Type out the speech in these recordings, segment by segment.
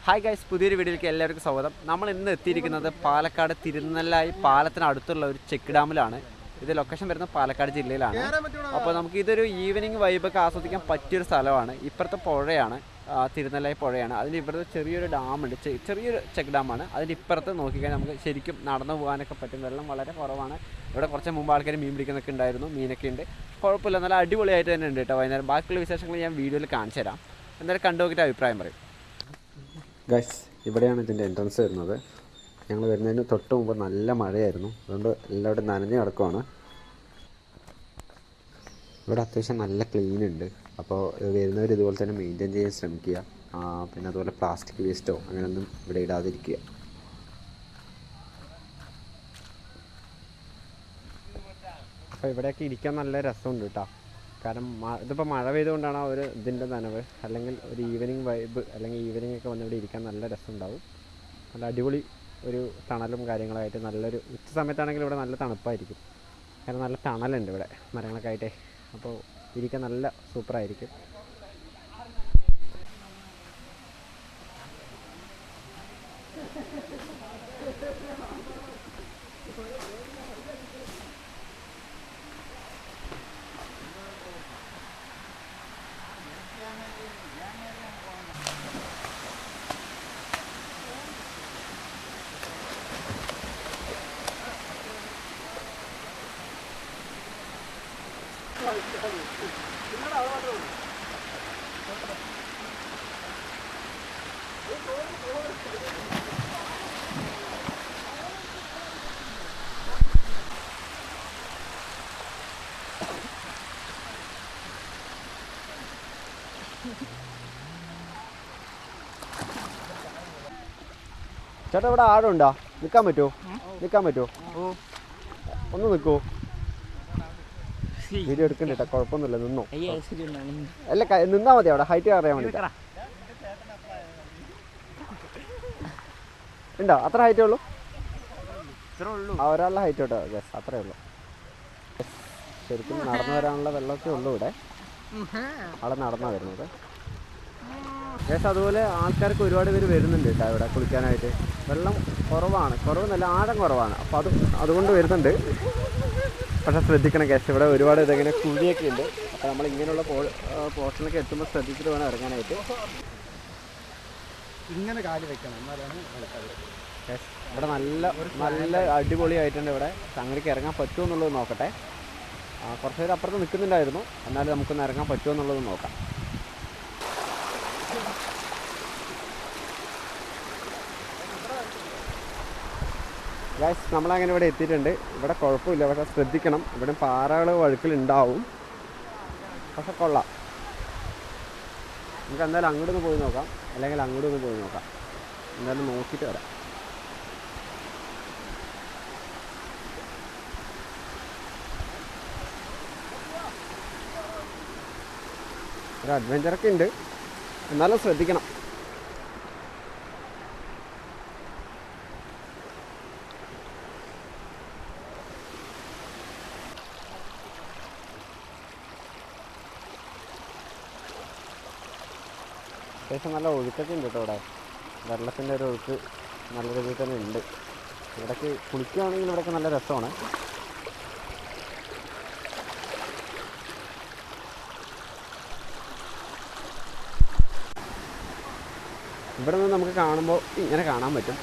Hi guys, പുതിയൊരു വീഡിയോയിലേക്ക് എല്ലാവർക്കും സ്വാഗതം. നമ്മൾ ഇന്ന് എത്തിയിരിക്കുന്നത് പാലക്കാട് തിരുനെല്ലായി പാലത്തിനടുത്തുള്ള ഒരു ചെക്ക് ഡാമിലാണ്. ഇത് ലൊക്കേഷൻ വരുന്നത് പാലക്കാട് ജില്ലയിലാണ്. അപ്പോൾ നമുക്ക് ഇതൊരു ഈവനിങ് വൈബൊക്കെ ആസ്വദിക്കാൻ പറ്റിയൊരു സ്ഥലമാണ്. ഇപ്പുറത്തെ പുഴയാണ്, തിരുനെല്ലായി പുഴയാണ്. അതിന് ഇപ്പുറത്ത് ചെറിയൊരു ഡാമുണ്ട്, ചെറിയൊരു ചെക്ക് ഡാമാണ്. അതിൻ്റെ ഇപ്പുറത്ത് നോക്കിക്കഴിഞ്ഞാൽ നമുക്ക് ശരിക്കും നടന്നു പോകാനൊക്കെ പറ്റും. വെള്ളം വളരെ കുറവാണ്. ഇവിടെ കുറച്ച് മുമ്പ് ആൾക്കാർ മീൻ പിടിക്കുന്നൊക്കെ ഉണ്ടായിരുന്നു, മീനൊക്കെ ഉണ്ട്. കുഴപ്പമില്ല, നല്ല അടിപൊളിയായിട്ട് തന്നെ ഉണ്ട് കേട്ടോ. വൈകുന്നേരം ബാക്കിയുള്ള വിശേഷങ്ങൾ ഞാൻ വീഡിയോയിൽ കാണിച്ചു തരാം. എന്തായാലും കണ്ടു നോക്കിയിട്ട് അഭിപ്രായം പറയും. ഗൈസ്, ഇവിടെയാണ് ഇതിൻ്റെ എൻട്രൻസ് വരുന്നത്. ഞങ്ങൾ വരുന്നതിന് തൊട്ട് മുമ്പ് നല്ല മഴയായിരുന്നു, അതുകൊണ്ട് എല്ലാവരും നനഞ്ഞ് കിടക്കുവാണ്. ഇവിടെ അത്യാവശ്യം നല്ല ക്ലീൻ ഉണ്ട്. അപ്പോൾ വരുന്നവർ ഇതുപോലെ തന്നെ മെയിൻറ്റെയിൻ ചെയ്യാൻ ശ്രമിക്കുക. പിന്നെ അതുപോലെ പ്ലാസ്റ്റിക് വേസ്റ്റോ അങ്ങനെയൊന്നും ഇവിടെ ഇടാതിരിക്കുക. അപ്പോൾ ഇവിടെയൊക്കെ ഇരിക്കാൻ നല്ല രസമുണ്ട് കേട്ടോ. കാരണം ഇതിപ്പോൾ മഴ പെയ്തുകൊണ്ടാണ് ആ ഒരു ഇതിൻ്റെ നനവ്. അല്ലെങ്കിൽ ഒരു ഈവനിങ് വൈബ്, അല്ലെങ്കിൽ ഈവനിങ് ഒക്കെ വന്ന് ഇവിടെ ഇരിക്കാൻ നല്ല രസമുണ്ടാവും. നല്ല അടിപൊളി ഒരു തണലും കാര്യങ്ങളായിട്ട് നല്ലൊരു ഉച്ച സമയത്താണെങ്കിൽ ഇവിടെ നല്ല തണുപ്പായിരിക്കും. കാരണം നല്ല തണലുണ്ട് ഇവിടെ മരങ്ങളൊക്കെ ആയിട്ടേ. അപ്പോൾ ഇരിക്കാൻ നല്ല സൂപ്പറായിരിക്കും. ചേട്ടാ, ഇവിടെ ആടുണ്ടോ? നിൽക്കാൻ പറ്റുമോ? ഒന്ന് നിൽക്കുമോ? വീഡിയോ എടുക്കണ്ട കേട്ടോ, കുഴപ്പമൊന്നുമില്ല, നിന്നോ. അല്ല, നിന്നാൽ മതി, അവിടെ ഹൈറ്റ് അറിയാൻ വേണ്ടി. ഉണ്ടോ? അത്ര ഹൈറ്റേ ഉള്ളൂ? ഒരാളുടെ ഹൈറ്റ് കേട്ടോ. യെസ്, അത്രേ ഉള്ളൂ. ശരിക്കും നടന്നു വരാനുള്ള വെള്ളമൊക്കെ ഉള്ളൂ ഇവിടെ. അവിടെ നടന്നാണ് വരുന്നത്. യെസ്, അതുപോലെ ആൾക്കാർക്ക് ഒരുപാട് പേര് വരുന്നുണ്ട് കേട്ടോ ഇവിടെ കുളിക്കാനായിട്ട്. വെള്ളം കുറവെന്നല്ല, ആഴം കുറവാണ്. അപ്പോൾ അതുകൊണ്ട് വരുന്നുണ്ട്. പക്ഷേ ശ്രദ്ധിക്കണം കേസ്, ഇവിടെ ഒരുപാട് ഇതെങ്ങനെ കുഴിയൊക്കെ ഉണ്ട്. അപ്പോൾ നമ്മൾ ഇങ്ങനെയുള്ള പോർഷനൊക്കെ എത്തുമ്പോൾ ശ്രദ്ധിച്ചിട്ട് വേണം ഇറങ്ങാനായിട്ട്. ഇങ്ങനെ കാല് വെക്കണം, എന്നാലാണ് ഇവിടെ നല്ല അടിപൊളിയായിട്ടുണ്ട്. ഇവിടെ സംഗതിക്ക് ഇറങ്ങാൻ പറ്റുമോ എന്നുള്ളത് നോക്കട്ടെ. കുറച്ച് പേര് അപ്പുറത്ത് നിൽക്കുന്നുണ്ടായിരുന്നു, എന്നാലും നമുക്കൊന്ന് ഇറങ്ങാൻ പറ്റുമോ എന്നുള്ളത് നോക്കാം. ഗൈസ്, നമ്മളങ്ങനെ ഇവിടെ എത്തിയിട്ടുണ്ട്. ഇവിടെ കുഴപ്പമില്ല, പക്ഷേ ശ്രദ്ധിക്കണം. ഇവിടെ പാറകൾ വഴുക്കലുണ്ടാവും, പക്ഷെ കൊള്ളാം. നമുക്ക് എന്തായാലും അങ്ങോട്ടൊന്ന് പോയി നോക്കാം, അല്ലെങ്കിൽ അങ്ങോട്ടൊന്ന് പോയി നോക്കാം. എന്തായാലും നോക്കിയിട്ട് വരാം. ഒരു അഡ്വഞ്ചറൊക്കെ ഉണ്ട്, എന്നാലും ശ്രദ്ധിക്കണം. അത്യാവശ്യം നല്ല ഒഴുക്കൊക്കെ ഉണ്ട് കേട്ടോ ഇവിടെ. വെള്ളത്തിൻ്റെ ഒരു ഒഴുക്ക് നല്ല രീതിയിൽ തന്നെ ഉണ്ട്. ഇവിടേക്ക് കുളിക്കുകയാണെങ്കിൽ ഇവിടെയൊക്കെ നല്ല രസമാണ്. ഇവിടെ നിന്ന് നമുക്ക് കാണുമ്പോൾ ഇങ്ങനെ കാണാൻ പറ്റും.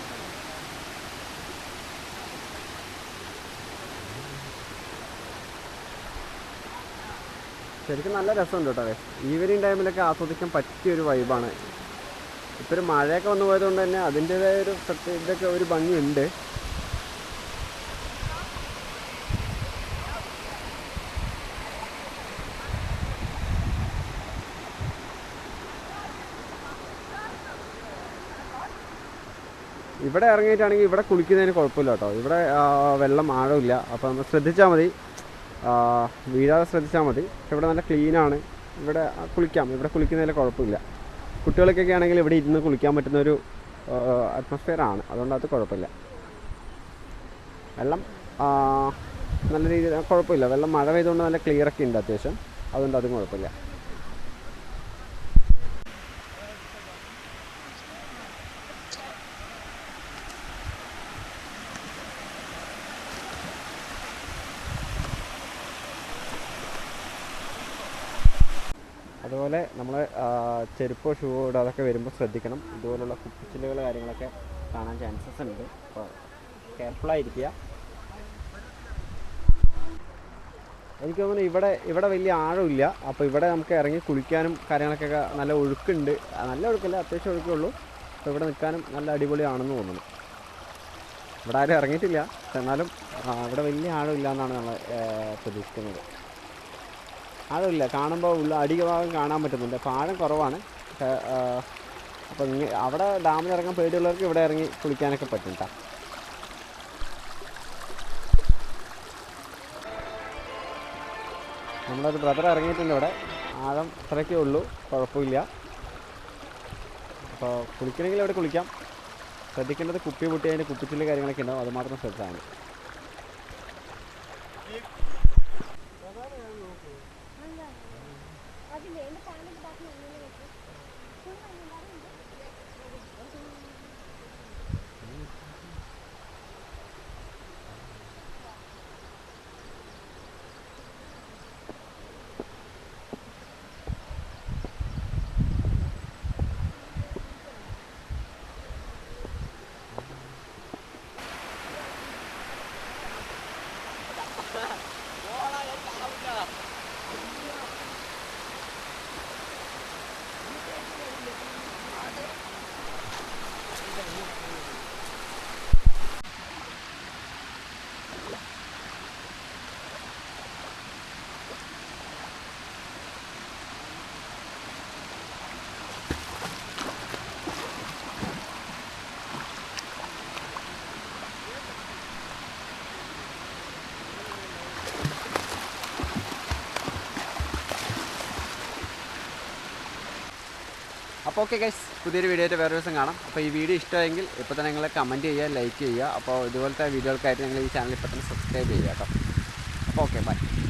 ശരിക്കും നല്ല രസമുണ്ട് കേട്ടോ. ഈവനിങ് ടൈമിലൊക്കെ ആസ്വദിക്കാൻ പറ്റിയൊരു വൈബാണ്. ഇപ്പോൾ ഒരു മഴയൊക്കെ വന്നു പോയതുകൊണ്ട് തന്നെ അതിൻ്റേതായ ഒരു ഇതൊക്കെ ഒരു ഭംഗിയുണ്ട്. ഇവിടെ ഇറങ്ങിയിട്ടാണെങ്കിൽ ഇവിടെ കുളിക്കുന്നതിന് കുഴപ്പമില്ല കേട്ടോ. ഇവിടെ വെള്ളം ആഴമില്ല, അപ്പോൾ നമ്മൾ ശ്രദ്ധിച്ചാൽ മതി, വീഴാതെ ശ്രദ്ധിച്ചാൽ മതി. പക്ഷെ ഇവിടെ നല്ല ക്ലീനാണ്. ഇവിടെ കുളിക്കാം, ഇവിടെ കുളിക്കുന്നതിൽ കുഴപ്പമില്ല. കുട്ടികൾക്കൊക്കെ ആണെങ്കിൽ ഇവിടെ ഇരുന്ന് കുളിക്കാൻ പറ്റുന്നൊരു അറ്റ്മോസ്ഫിയറാണ്, അതുകൊണ്ട് അത് കുഴപ്പമില്ല. വെള്ളം നല്ല രീതിയിൽ കുഴപ്പമില്ല. വെള്ളം മഴ പെയ്തുകൊണ്ട് നല്ല ക്ലിയറൊക്കെ ഉണ്ട് അത്യാവശ്യം, അതുകൊണ്ട് അതും കുഴപ്പമില്ല. അതുപോലെ നമ്മൾ ചെരുപ്പോ ഷൂവോ ഇടാതൊക്കെ വരുമ്പോൾ ശ്രദ്ധിക്കണം. ഇതുപോലുള്ള കുപ്പിച്ചില്ലുകൾ കാര്യങ്ങളൊക്കെ കാണാൻ ചാൻസസ് ഉണ്ട്. അപ്പോൾ കെയർഫുള്ളായിരിക്കുക. എനിക്ക് തോന്നുന്നു ഇവിടെ വലിയ ആഴമില്ല. അപ്പോൾ ഇവിടെ നമുക്ക് ഇറങ്ങി കുളിക്കാനും കാര്യങ്ങളൊക്കെ നല്ല ഒഴുക്കുണ്ട്. നല്ല ഒഴുക്കല്ല, അത്യാവശ്യം ഒഴുക്കേ ഉള്ളൂ. അപ്പോൾ ഇവിടെ നിൽക്കാനും നല്ല അടിപൊളിയാണെന്ന് തോന്നുന്നു. ഇവിടെ ആരും ഇറങ്ങിയിട്ടില്ല, എന്നാലും ഇവിടെ വലിയ ആഴമില്ല എന്നാണ് നമ്മൾ പ്രതീക്ഷിക്കുന്നത്. ആഴമില്ല, കാണുമ്പോൾ അടിഭാഗം കാണാൻ പറ്റുന്നുണ്ട്. അപ്പോൾ ആഴം കുറവാണ്. അപ്പോൾ അവിടെ ഡാമിൽ ഇറങ്ങാൻ പേടിയുള്ളവർക്ക് ഇവിടെ ഇറങ്ങി കുളിക്കാനൊക്കെ പറ്റും കേട്ടോ. നമ്മളൊരു ബ്രദർ ഇറങ്ങിയിട്ടുണ്ട് ഇവിടെ. ആഴം ഇത്രയൊക്കെ ഉള്ളൂ, കുഴപ്പമില്ല. അപ്പോൾ കുളിക്കണമെങ്കിൽ ഇവിടെ കുളിക്കാം. ശ്രദ്ധിക്കേണ്ടത് കുപ്പി പൊട്ടി അതിൻ്റെ കുപ്പിച്ചില് കാര്യങ്ങളൊക്കെ ഉണ്ടാവും, അത് മാത്രം ശ്രദ്ധിച്ചാൽ മതി. അപ്പോൾ ഓക്കെ ഗൈസ്, പുതിയൊരു വീഡിയോ ആയിട്ട് വേറെ ദിവസം കാണാം. അപ്പോൾ ഈ വീഡിയോ ഇഷ്ടമായെങ്കിൽ ഇപ്പോൾ തന്നെ നിങ്ങൾ കമൻറ്റ് ചെയ്യുക, ലൈക്ക് ചെയ്യുക. അപ്പോൾ ഇതുപോലത്തെ വീഡിയോകൾക്കായിട്ട് നിങ്ങൾ ഈ ചാനൽ ഇപ്പോൾ തന്നെ സബ്സ്ക്രൈബ് ചെയ്യുക കേട്ടോ. അപ്പോൾ ഓക്കെ, ബൈ.